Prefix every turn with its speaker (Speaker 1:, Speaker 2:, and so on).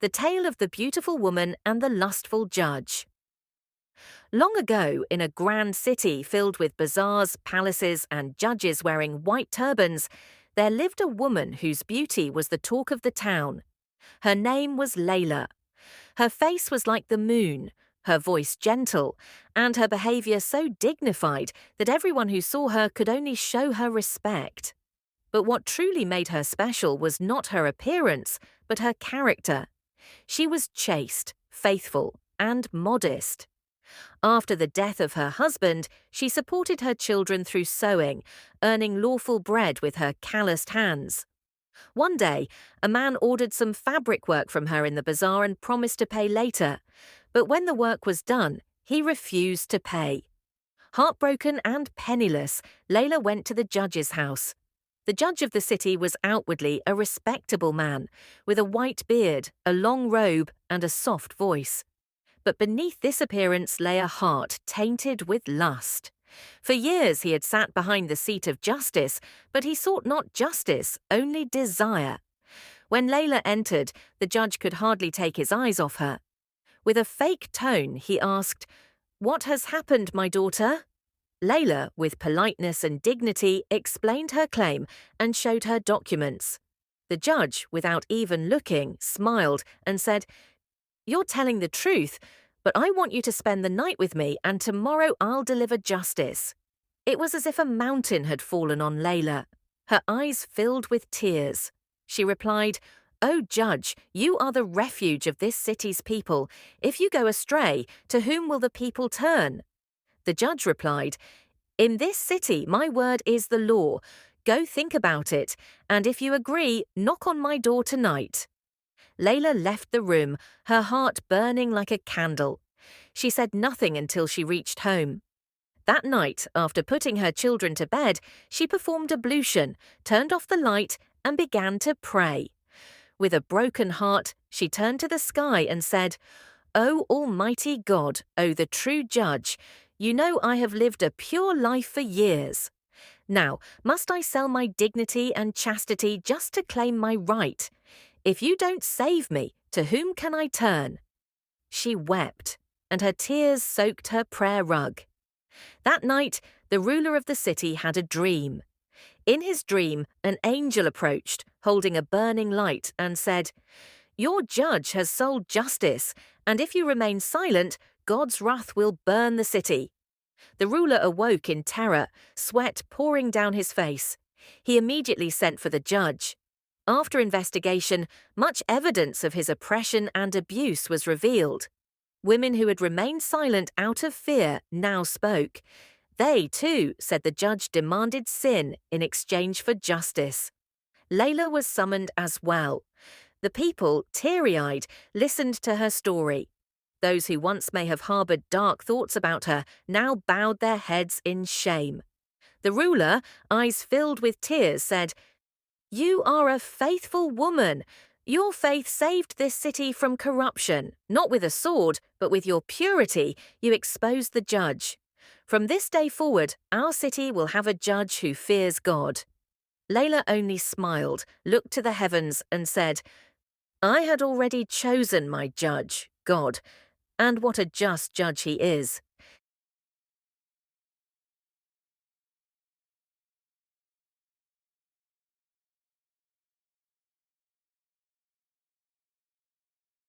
Speaker 1: The Tale of the Beautiful Woman and the Lustful Judge. Long ago, in a grand city filled with bazaars, palaces, and judges wearing white turbans, there lived a woman whose beauty was the talk of the town. Her name was Layla. Her face was like the moon, her voice gentle, and her behavior so dignified that everyone who saw her could only show her respect. But what truly made her special was not her appearance, but her character. She was chaste, faithful, and modest. After the death of her husband, she supported her children through sewing, earning lawful bread with her calloused hands. One day, a man ordered some fabric work from her in the bazaar and promised to pay later. But when the work was done, he refused to pay. Heartbroken and penniless, Layla went to the judge's house. The judge of the city was outwardly a respectable man, with a white beard, a long robe, and a soft voice. But beneath this appearance lay a heart tainted with lust. For years he had sat behind the seat of justice, but he sought not justice, only desire. When Layla entered, the judge could hardly take his eyes off her. With a fake tone, he asked, "What has happened, my daughter?" Layla, with politeness and dignity, explained her claim and showed her documents. The judge, without even looking, smiled and said, "You're telling the truth, but I want you to spend the night with me and tomorrow I'll deliver justice." It was as if a mountain had fallen on Layla. Her eyes filled with tears. She replied, "O judge, you are the refuge of this city's people. If you go astray, to whom will the people turn?" The judge replied, "In this city my word is the law. Go think about it, and if you agree, knock on my door tonight." Layla left the room, her heart burning like a candle. She said nothing until she reached home. That night, after putting her children to bed, she performed ablution, turned off the light, and began to pray. With a broken heart, she turned to the sky and said, "O Almighty God, O the true Judge, you know I have lived a pure life for years. Now, must I sell my dignity and chastity just to claim my right? If you don't save me, to whom can I turn?" She wept, and her tears soaked her prayer rug. That night, the ruler of the city had a dream. In his dream, an angel approached, holding a burning light, and said, "Your judge has sold justice, and if you remain silent, God's wrath will burn the city." The ruler awoke in terror, sweat pouring down his face. He immediately sent for the judge. After investigation, much evidence of his oppression and abuse was revealed. Women who had remained silent out of fear now spoke. They, too, said the judge demanded sin in exchange for justice. Layla was summoned as well. The people, teary-eyed, listened to her story. Those who once may have harbored dark thoughts about her now bowed their heads in shame. The ruler, eyes filled with tears, said, "You are a faithful woman. Your faith saved this city from corruption. Not with a sword, but with your purity, you exposed the judge. From this day forward, our city will have a judge who fears God." Layla only smiled, looked to the heavens, and said, "I had already chosen my judge, God, and what a just judge he is.